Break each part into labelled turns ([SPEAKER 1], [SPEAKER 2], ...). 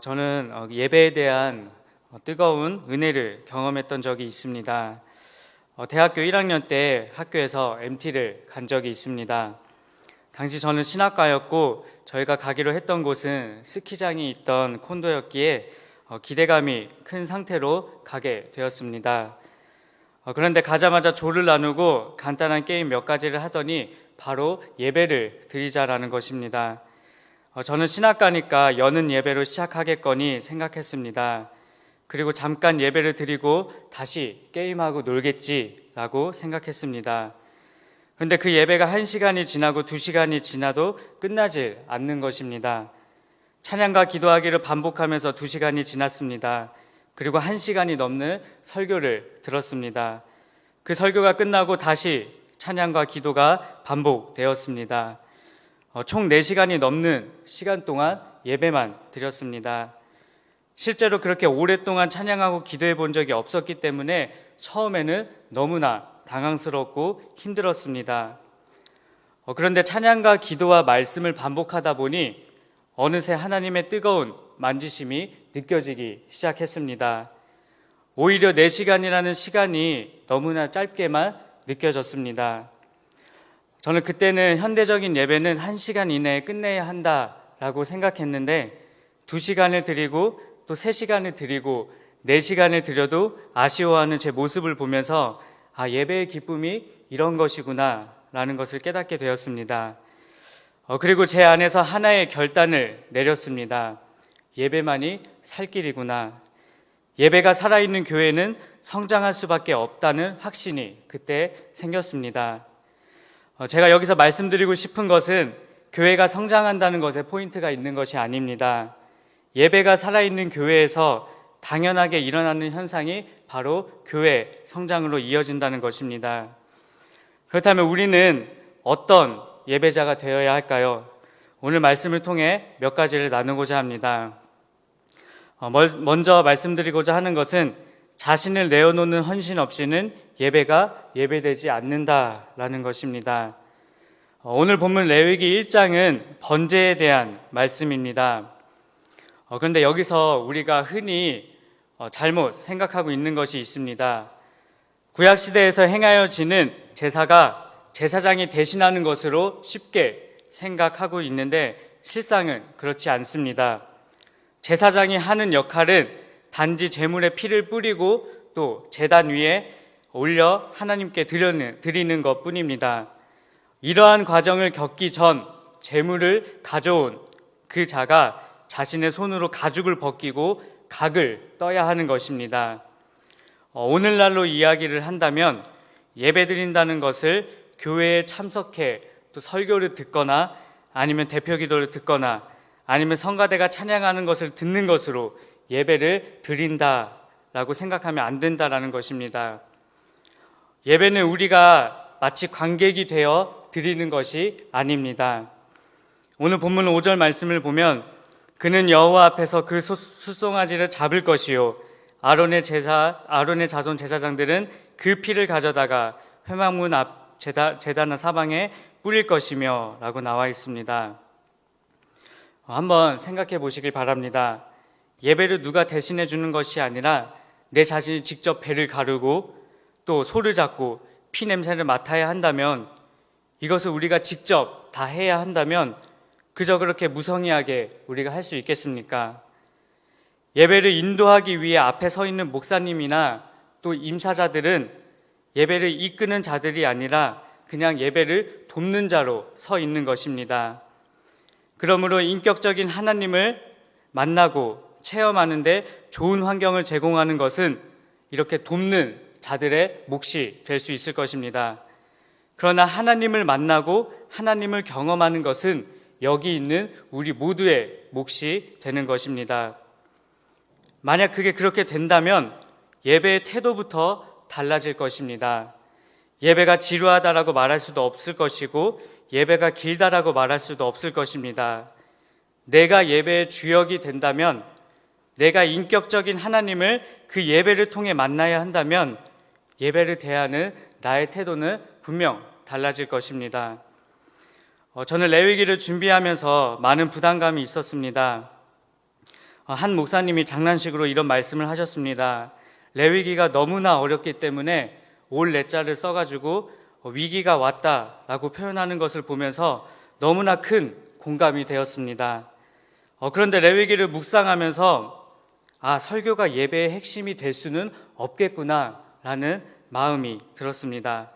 [SPEAKER 1] 저는 예배에 대한 뜨거운 은혜를 경험했던 적이 있습니다. 대학교 1학년 때 학교에서 MT를 간 적이 있습니다. 당시 저는 신학과였고 저희가 가기로 했던 곳은 스키장이 있던 콘도였기에 기대감이 큰 상태로 가게 되었습니다. 그런데 가자마자 조를 나누고 간단한 게임 몇 가지를 하더니 바로 예배를 드리자라는 것입니다. 저는 신학과니까 여는 예배로 시작하겠거니 생각했습니다. 그리고 잠깐 예배를 드리고 다시 게임하고 놀겠지라고 생각했습니다. 그런데 그 예배가 1시간이 지나고 2시간이 지나도 끝나지 않는 것입니다. 찬양과 기도하기를 반복하면서 2시간이 지났습니다. 그리고 1시간이 넘는 설교를 들었습니다. 그 설교가 끝나고 다시 찬양과 기도가 반복되었습니다. 총 4시간이 넘는 시간 동안 예배만 드렸습니다. 실제로 그렇게 오랫동안 찬양하고 기도해 본 적이 없었기 때문에 처음에는 너무나 당황스럽고 힘들었습니다. 그런데 찬양과 기도와 말씀을 반복하다 보니 어느새 하나님의 뜨거운 만지심이 느껴지기 시작했습니다. 오히려 4시간이라는 시간이 너무나 짧게만 느껴졌습니다. 저는 그때는 현대적인 예배는 1시간 이내에 끝내야 한다라고 생각했는데 2시간을 드리고 또 3시간을 드리고 4시간을 드려도 아쉬워하는 제 모습을 보면서 예배의 기쁨이 이런 것이구나 라는 것을 깨닫게 되었습니다. 그리고 제 안에서 하나의 결단을 내렸습니다. 예배만이 살 길이구나. 예배가 살아있는 교회는 성장할 수밖에 없다는 확신이 그때 생겼습니다. 제가 여기서 말씀드리고 싶은 것은 교회가 성장한다는 것에 포인트가 있는 것이 아닙니다. 예배가 살아있는 교회에서 당연하게 일어나는 현상이 바로 교회 성장으로 이어진다는 것입니다. 그렇다면 우리는 어떤 예배자가 되어야 할까요? 오늘 말씀을 통해 몇 가지를 나누고자 합니다. 먼저 말씀드리고자 하는 것은 자신을 내어놓는 헌신 없이는 예배가 예배되지 않는다라는 것입니다. 오늘 본문 레위기 1장은 번제에 대한 말씀입니다. 그런데 여기서 우리가 흔히 잘못 생각하고 있는 것이 있습니다. 구약시대에서 행하여지는 제사가 제사장이 대신하는 것으로 쉽게 생각하고 있는데 실상은 그렇지 않습니다. 제사장이 하는 역할은 단지 제물의 피를 뿌리고 또 제단 위에 올려 하나님께 드리는 것뿐입니다. 이러한 과정을 겪기 전 제물을 가져온 그 자가 자신의 손으로 가죽을 벗기고 각을 떠야 하는 것입니다. 오늘날로 이야기를 한다면 예배드린다는 것을 교회에 참석해 또 설교를 듣거나 아니면 대표기도를 듣거나 아니면 성가대가 찬양하는 것을 듣는 것으로 예배를 드린다라고 생각하면 안 된다라는 것입니다. 예배는 우리가 마치 관객이 되어 드리는 것이 아닙니다. 오늘 본문 5절 말씀을 보면 그는 여호와 앞에서 그 숫송아지를 잡을 것이요 아론의 자손 제사장들은 그 피를 가져다가 회막문 앞 제단 사방에 뿌릴 것이며 라고 나와 있습니다. 한번 생각해 보시길 바랍니다. 예배를 누가 대신해 주는 것이 아니라 내 자신이 직접 배를 가르고 또 소를 잡고 피 냄새를 맡아야 한다면, 이것을 우리가 직접 다 해야 한다면 그저 그렇게 무성의하게 우리가 할 수 있겠습니까? 예배를 인도하기 위해 앞에 서 있는 목사님이나 또 임사자들은 예배를 이끄는 자들이 아니라 그냥 예배를 돕는 자로 서 있는 것입니다. 그러므로 인격적인 하나님을 만나고 체험하는데 좋은 환경을 제공하는 것은 이렇게 돕는 자들의 몫이 될 수 있을 것입니다. 그러나 하나님을 만나고 하나님을 경험하는 것은 여기 있는 우리 모두의 몫이 되는 것입니다. 만약 그게 그렇게 된다면 예배의 태도부터 달라질 것입니다. 예배가 지루하다라고 말할 수도 없을 것이고 예배가 길다라고 말할 수도 없을 것입니다. 내가 예배의 주역이 된다면, 내가 인격적인 하나님을 그 예배를 통해 만나야 한다면 예배를 대하는 나의 태도는 분명 달라질 것입니다. 저는 레위기를 준비하면서 많은 부담감이 있었습니다. 한 목사님이 장난식으로 이런 말씀을 하셨습니다. 레위기가 너무나 어렵기 때문에 올 내자를 써가지고 위기가 왔다라고 표현하는 것을 보면서 너무나 큰 공감이 되었습니다. 그런데 레위기를 묵상하면서 설교가 예배의 핵심이 될 수는 없겠구나라는 마음이 들었습니다.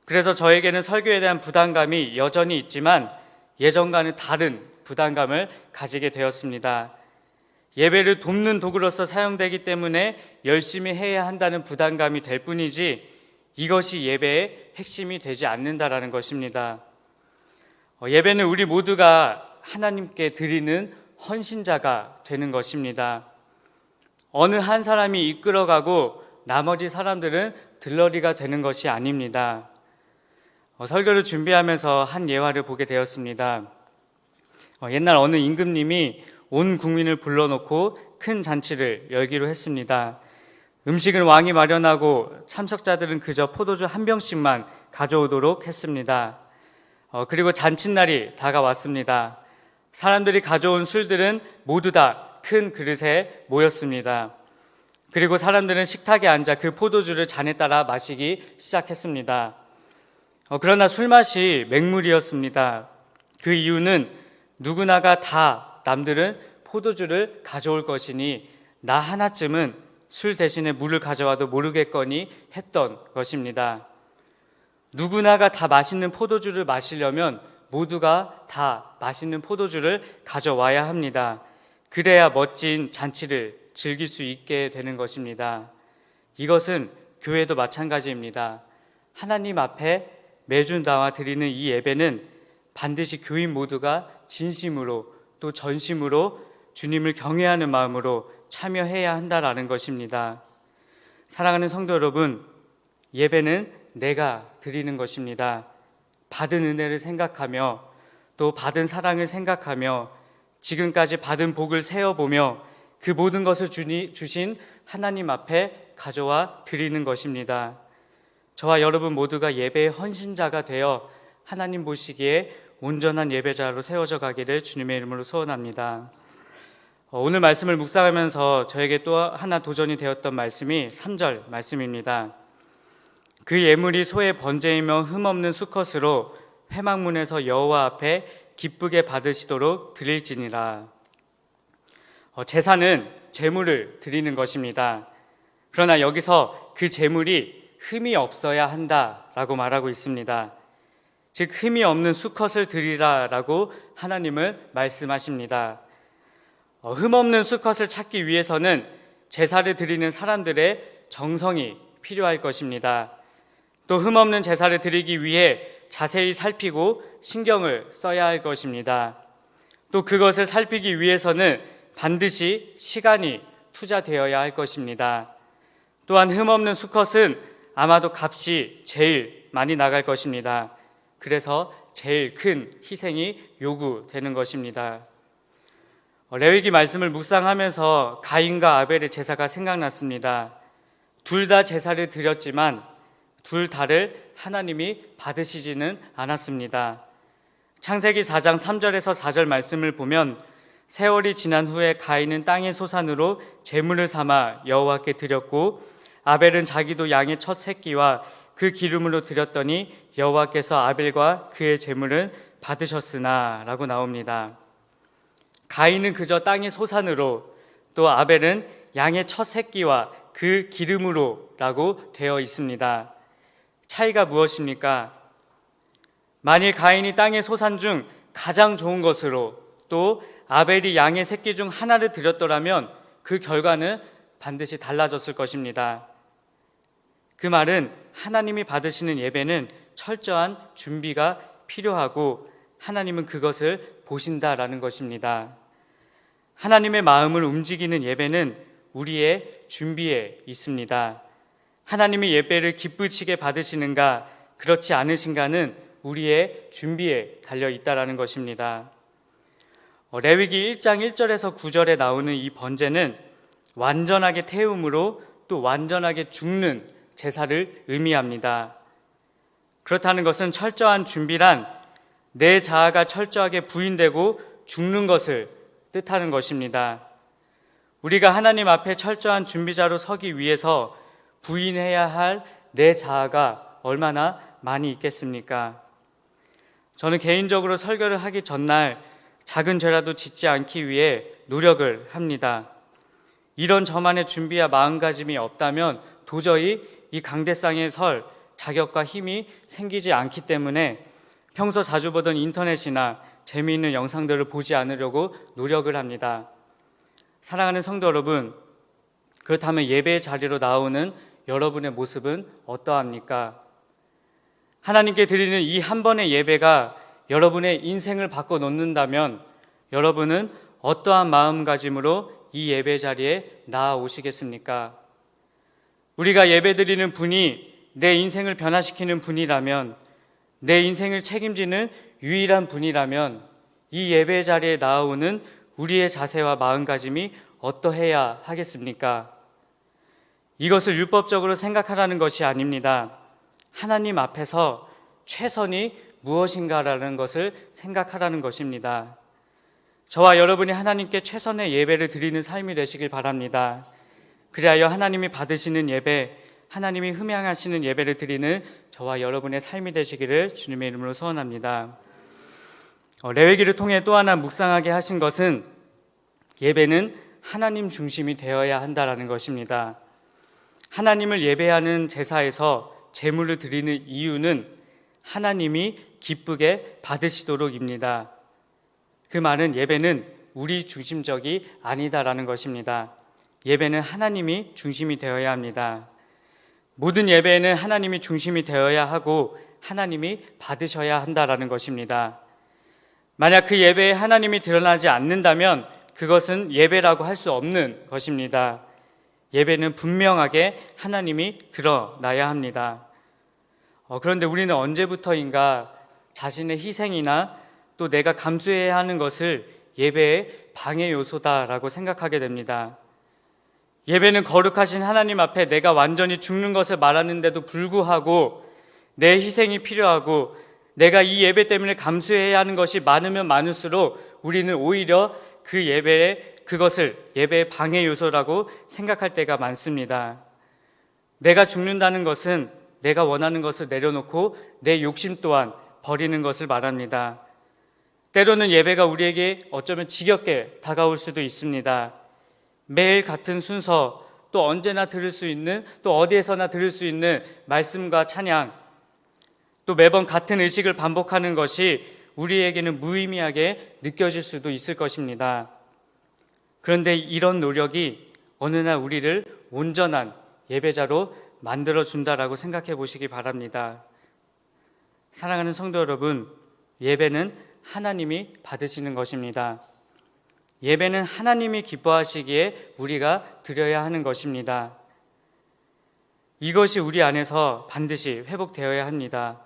[SPEAKER 1] 그래서 저에게는 설교에 대한 부담감이 여전히 있지만 예전과는 다른 부담감을 가지게 되었습니다. 예배를 돕는 도구로서 사용되기 때문에 열심히 해야 한다는 부담감이 될 뿐이지 이것이 예배의 핵심이 되지 않는다라는 것입니다. 예배는 우리 모두가 하나님께 드리는 헌신자가 되는 것입니다. 어느 한 사람이 이끌어가고 나머지 사람들은 들러리가 되는 것이 아닙니다. 설교를 준비하면서 한 예화를 보게 되었습니다. 옛날 어느 임금님이 온 국민을 불러놓고 큰 잔치를 열기로 했습니다. 음식은 왕이 마련하고 참석자들은 그저 포도주 한 병씩만 가져오도록 했습니다. 그리고 잔칫날이 다가왔습니다. 사람들이 가져온 술들은 모두 다 큰 그릇에 모였습니다. 그리고 사람들은 식탁에 앉아 그 포도주를 잔에 따라 마시기 시작했습니다. 그러나 술맛이 맹물이었습니다. 그 이유는 누구나가 다 남들은 포도주를 가져올 것이니 나 하나쯤은 술 대신에 물을 가져와도 모르겠거니 했던 것입니다. 누구나가 다 맛있는 포도주를 마시려면 모두가 다 맛있는 포도주를 가져와야 합니다. 그래야 멋진 잔치를 즐길 수 있게 되는 것입니다. 이것은 교회도 마찬가지입니다. 하나님 앞에 매주 나와 드리는 이 예배는 반드시 교인 모두가 진심으로 또 전심으로 주님을 경외하는 마음으로 참여해야 한다라는 것입니다. 사랑하는 성도 여러분, 예배는 내가 드리는 것입니다. 받은 은혜를 생각하며 또 받은 사랑을 생각하며 지금까지 받은 복을 세어보며 그 모든 것을 주신 하나님 앞에 가져와 드리는 것입니다. 저와 여러분 모두가 예배의 헌신자가 되어 하나님 보시기에 온전한 예배자로 세워져 가기를 주님의 이름으로 소원합니다. 오늘 말씀을 묵상하면서 저에게 또 하나 도전이 되었던 말씀이 3절 말씀입니다. 그 예물이 소의 번제이며 흠없는 수컷으로 회막문에서 여호와 앞에 기쁘게 받으시도록 드릴지니라. 제사는 제물을 드리는 것입니다. 그러나 여기서 그 제물이 흠이 없어야 한다라고 말하고 있습니다. 즉 흠이 없는 수컷을 드리라라고 하나님은 말씀하십니다. 흠 없는 수컷을 찾기 위해서는 제사를 드리는 사람들의 정성이 필요할 것입니다. 또 흠 없는 제사를 드리기 위해 자세히 살피고 신경을 써야 할 것입니다. 또 그것을 살피기 위해서는 반드시 시간이 투자되어야 할 것입니다. 또한 흠 없는 수컷은 아마도 값이 제일 많이 나갈 것입니다. 그래서 제일 큰 희생이 요구되는 것입니다. 레위기 말씀을 묵상하면서 가인과 아벨의 제사가 생각났습니다. 둘 다 제사를 드렸지만 둘 다를 하나님이 받으시지는 않았습니다. 창세기 4장 3절에서 4절 말씀을 보면 세월이 지난 후에 가인은 땅의 소산으로 제물을 삼아 여호와께 드렸고 아벨은 자기도 양의 첫 새끼와 그 기름으로 드렸더니 여호와께서 아벨과 그의 제물을 받으셨으나 라고 나옵니다. 가인은 그저 땅의 소산으로 또 아벨은 양의 첫 새끼와 그 기름으로 라고 되어 있습니다. 차이가 무엇입니까? 만일 가인이 땅의 소산 중 가장 좋은 것으로 또 아벨이 양의 새끼 중 하나를 드렸더라면 그 결과는 반드시 달라졌을 것입니다. 그 말은 하나님이 받으시는 예배는 철저한 준비가 필요하고 하나님은 그것을 보신다라는 것입니다. 하나님의 마음을 움직이는 예배는 우리의 준비에 있습니다. 하나님이 예배를 기쁘시게 받으시는가 그렇지 않으신가는 우리의 준비에 달려 있다라는 것입니다. 레위기 1장 1절에서 9절에 나오는 이 번제는 완전하게 태움으로 또 완전하게 죽는 제사를 의미합니다. 그렇다는 것은 철저한 준비란 내 자아가 철저하게 부인되고 죽는 것을 뜻하는 것입니다. 우리가 하나님 앞에 철저한 준비자로 서기 위해서 부인해야 할 내 자아가 얼마나 많이 있겠습니까? 저는 개인적으로 설교를 하기 전날 작은 죄라도 짓지 않기 위해 노력을 합니다. 이런 저만의 준비와 마음가짐이 없다면 도저히 이 강대상에 설 자격과 힘이 생기지 않기 때문에 평소 자주 보던 인터넷이나 재미있는 영상들을 보지 않으려고 노력을 합니다. 사랑하는 성도 여러분, 그렇다면 예배의 자리로 나오는 여러분의 모습은 어떠합니까? 하나님께 드리는 이 한 번의 예배가 여러분의 인생을 바꿔 놓는다면 여러분은 어떠한 마음가짐으로 이 예배 자리에 나아오시겠습니까? 우리가 예배드리는 분이 내 인생을 변화시키는 분이라면, 내 인생을 책임지는 유일한 분이라면 이 예배 자리에 나아오는 우리의 자세와 마음가짐이 어떠해야 하겠습니까? 이것을 율법적으로 생각하라는 것이 아닙니다. 하나님 앞에서 최선이 무엇인가라는 것을 생각하라는 것입니다. 저와 여러분이 하나님께 최선의 예배를 드리는 삶이 되시길 바랍니다. 그리하여 하나님이 받으시는 예배, 하나님이 흠양하시는 예배를 드리는 저와 여러분의 삶이 되시기를 주님의 이름으로 소원합니다. 레위기를 통해 또 하나 묵상하게 하신 것은 예배는 하나님 중심이 되어야 한다는 것입니다. 하나님을 예배하는 제사에서 제물을 드리는 이유는 하나님이 기쁘게 받으시도록입니다. 그 말은 예배는 우리 중심적이 아니다라는 것입니다. 예배는 하나님이 중심이 되어야 합니다. 모든 예배에는 하나님이 중심이 되어야 하고 하나님이 받으셔야 한다라는 것입니다. 만약 그 예배에 하나님이 드러나지 않는다면 그것은 예배라고 할 수 없는 것입니다. 예배는 분명하게 하나님이 드러나야 합니다. 그런데 우리는 언제부터인가 자신의 희생이나 또 내가 감수해야 하는 것을 예배의 방해 요소다라고 생각하게 됩니다. 예배는 거룩하신 하나님 앞에 내가 완전히 죽는 것을 말하는데도 불구하고 내 희생이 필요하고 내가 이 예배 때문에 감수해야 하는 것이 많으면 많을수록 우리는 오히려 그 그것을 예배의 방해 요소라고 생각할 때가 많습니다. 내가 죽는다는 것은 내가 원하는 것을 내려놓고 내 욕심 또한 버리는 것을 말합니다. 때로는 예배가 우리에게 어쩌면 지겹게 다가올 수도 있습니다. 매일 같은 순서, 또 언제나 들을 수 있는, 또 어디에서나 들을 수 있는 말씀과 찬양, 또 매번 같은 의식을 반복하는 것이 우리에게는 무의미하게 느껴질 수도 있을 것입니다. 그런데 이런 노력이 어느 날 우리를 온전한 예배자로 만들어준다라고 생각해 보시기 바랍니다. 사랑하는 성도 여러분, 예배는 하나님이 받으시는 것입니다. 예배는 하나님이 기뻐하시기에 우리가 드려야 하는 것입니다. 이것이 우리 안에서 반드시 회복되어야 합니다.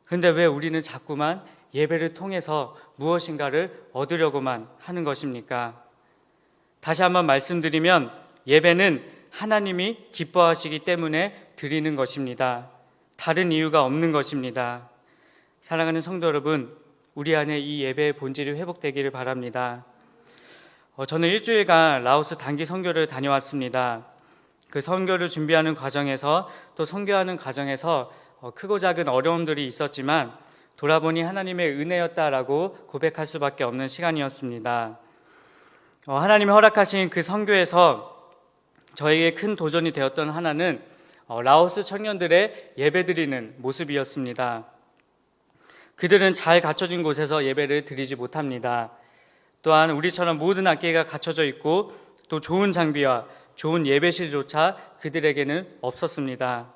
[SPEAKER 1] 그런데 왜 우리는 자꾸만 예배를 통해서 무엇인가를 얻으려고만 하는 것입니까? 다시 한번 말씀드리면 예배는 하나님이 기뻐하시기 때문에 드리는 것입니다. 다른 이유가 없는 것입니다. 사랑하는 성도 여러분, 우리 안에 이 예배의 본질이 회복되기를 바랍니다. 저는 일주일간 라오스 단기 선교를 다녀왔습니다. 그 선교를 준비하는 과정에서 또 선교하는 과정에서 크고 작은 어려움들이 있었지만 돌아보니 하나님의 은혜였다라고 고백할 수밖에 없는 시간이었습니다. 하나님이 허락하신 그 선교에서 저에게 큰 도전이 되었던 하나는 라오스 청년들의 예배드리는 모습이었습니다. 그들은 잘 갖춰진 곳에서 예배를 드리지 못합니다. 또한 우리처럼 모든 악기가 갖춰져 있고 또 좋은 장비와 좋은 예배실조차 그들에게는 없었습니다.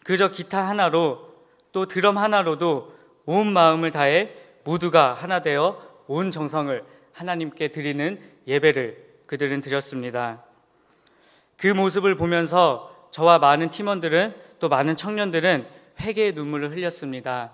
[SPEAKER 1] 그저 기타 하나로 또 드럼 하나로도 온 마음을 다해 모두가 하나 되어 온 정성을 하나님께 드리는 예배를 그들은 드렸습니다. 그 모습을 보면서 저와 많은 팀원들은 또 많은 청년들은 회개의 눈물을 흘렸습니다.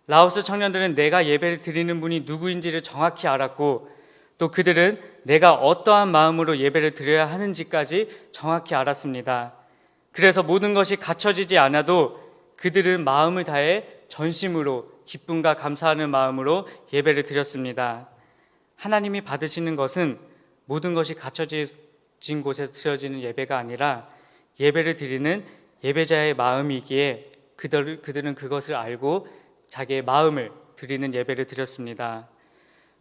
[SPEAKER 1] 라오스 청년들은 내가 예배를 드리는 분이 누구인지를 정확히 알았고 또 그들은 내가 어떠한 마음으로 예배를 드려야 하는지까지 정확히 알았습니다. 그래서 모든 것이 갖춰지지 않아도 그들은 마음을 다해 전심으로 기쁨과 감사하는 마음으로 예배를 드렸습니다. 하나님이 받으시는 것은 모든 것이 갖춰질 진 곳에 드려지는 예배가 아니라 예배를 드리는 예배자의 마음이기에 그들은 그것을 알고 자기의 마음을 드리는 예배를 드렸습니다.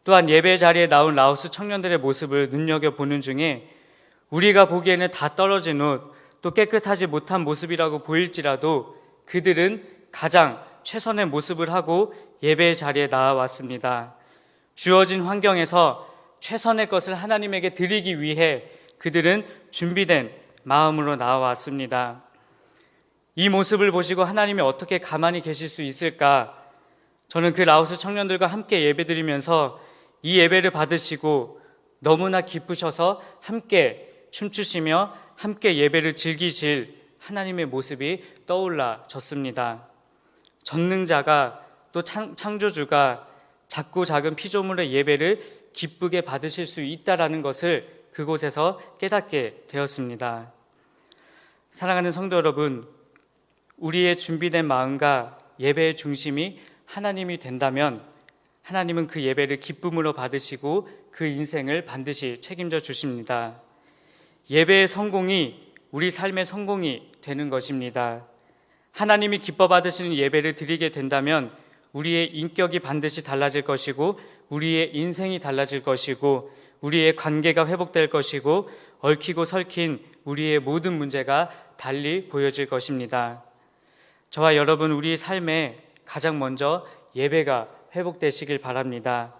[SPEAKER 1] 또한 예배 자리에 나온 라오스 청년들의 모습을 눈여겨보는 중에 우리가 보기에는 다 떨어진 옷, 또 깨끗하지 못한 모습이라고 보일지라도 그들은 가장 최선의 모습을 하고 예배 자리에 나와왔습니다. 주어진 환경에서 최선의 것을 하나님에게 드리기 위해 그들은 준비된 마음으로 나와왔습니다. 이 모습을 보시고 하나님이 어떻게 가만히 계실 수 있을까? 저는 그 라오스 청년들과 함께 예배드리면서 이 예배를 받으시고 너무나 기쁘셔서 함께 춤추시며 함께 예배를 즐기실 하나님의 모습이 떠올라졌습니다. 전능자가 또 창조주가 작고 작은 피조물의 예배를 기쁘게 받으실 수 있다라는 것을 그곳에서 깨닫게 되었습니다. 사랑하는 성도 여러분, 우리의 준비된 마음과 예배의 중심이 하나님이 된다면 하나님은 그 예배를 기쁨으로 받으시고 그 인생을 반드시 책임져 주십니다. 예배의 성공이 우리 삶의 성공이 되는 것입니다. 하나님이 기뻐 받으시는 예배를 드리게 된다면 우리의 인격이 반드시 달라질 것이고 우리의 인생이 달라질 것이고 우리의 관계가 회복될 것이고 얽히고 설킨 우리의 모든 문제가 달리 보여질 것입니다. 저와 여러분, 우리 삶에 가장 먼저 예배가 회복되시길 바랍니다.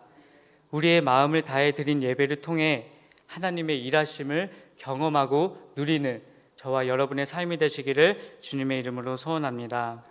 [SPEAKER 1] 우리의 마음을 다해 드린 예배를 통해 하나님의 일하심을 경험하고 누리는 저와 여러분의 삶이 되시기를 주님의 이름으로 소원합니다.